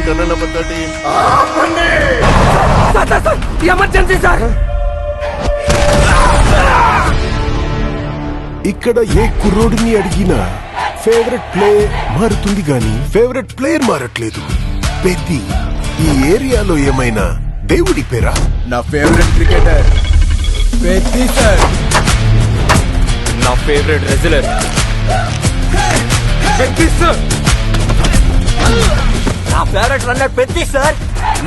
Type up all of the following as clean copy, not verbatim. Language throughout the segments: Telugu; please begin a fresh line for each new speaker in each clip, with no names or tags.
కన్నలబద్ద టీం.
Emergency sir.
ఇక్కడ ఏ కుర్రోడిని అడిగినా ఫేవరెట్ ప్లే మారుతుంది గాని ఫేవరెట్ ప్లేయర్ మారట్లేదు. పెద్ది ఈ ఏరియాలో ఏమైనా దేవుడి పేరా?
నా ఫేవరెట్ క్రికెటర్ పెద్ది సార్.
నా ఫేవరెట్ రెజ్లర్ పెద్ది సార్. నా ఫేవరెట్ రన్నర్ పెద్ది సార్.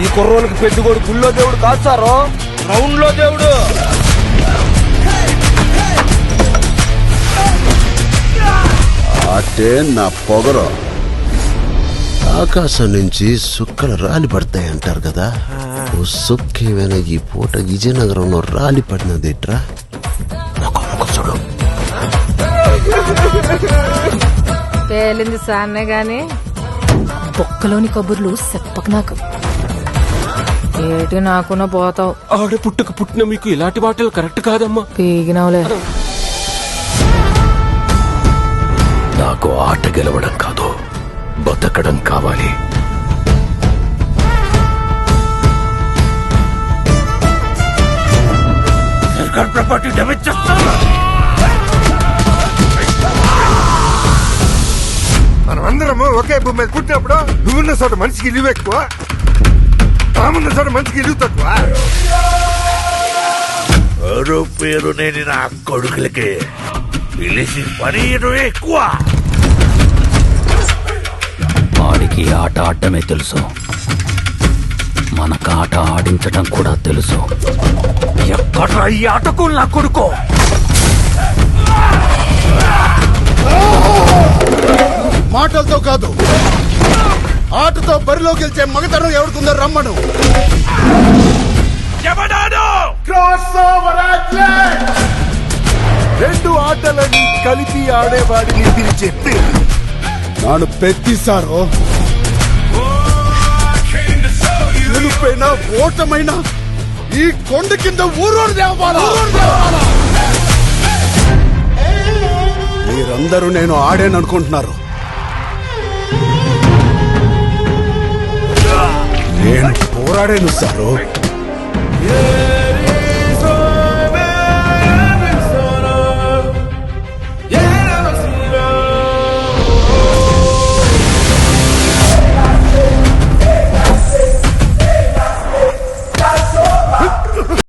ఈ కుర్రోళ్ళకి పెద్దిగోడు గుళ్ళో దేవుడు కాదు సార్, గ్రౌండ్ లో దేవుడు.
అంటే నా పొగరు. ఆకాశం నుంచి సుక్కలు రాలి పడతాయి అంటారు కదా, ఓ సుక్కేమైనా ఈ పూట విజయనగరంలో రాలి పడినదేట్రా? చూడు,
పేలింది సాన్నే గాని బొక్కలోని కబుర్లు చెప్పక నాకు. ఏటి నాకున్న పోతావు.
ఆడ పుట్టక పుట్టిన మీకు ఇలాంటి మాటలు కరెక్ట్ కాదమ్మా.
పీగినవులే.
నాకు ఆట గెలవడం కాదు, బతకడం కావాలి. సర్కార్ ప్రాపర్టీ డ్యామేజ్ చేస్తాను.
మనమందరము ఒకే భూమి మీద పుట్టినప్పుడు నువ్వున్న చోట మనిషికి ఇల్లు ఎక్కువ, తామున్న చోట మనిషికి ఇల్లు తక్కువ.
ఎవరు పేరు నేను నా కొడుకులకి పిలిచి పని ఎక్కువ. వాడికి ఆట ఆడటమే తెలుసు, మనకు ఆట ఆడించడం కూడా తెలుసు. ఎక్కడ ఈ ఆటకు నా కొడుకో?
మాటలతో కాదు, ఆటతో బరిలో గెలిచే మగతనం ఎవరికుందో రమ్మను.
రెండు ఆటలని కలిపి ఆడేవాడిని పిలిచే పేరు
నాను పెద్ది సారు. గెలుపైనా ఓటమైనా ఈ కొండ కింద ఊరోడు దేవాలా. మీరందరూ నేను ఆడాననుకుంటున్నారు. నేను పోరాడాను సారు.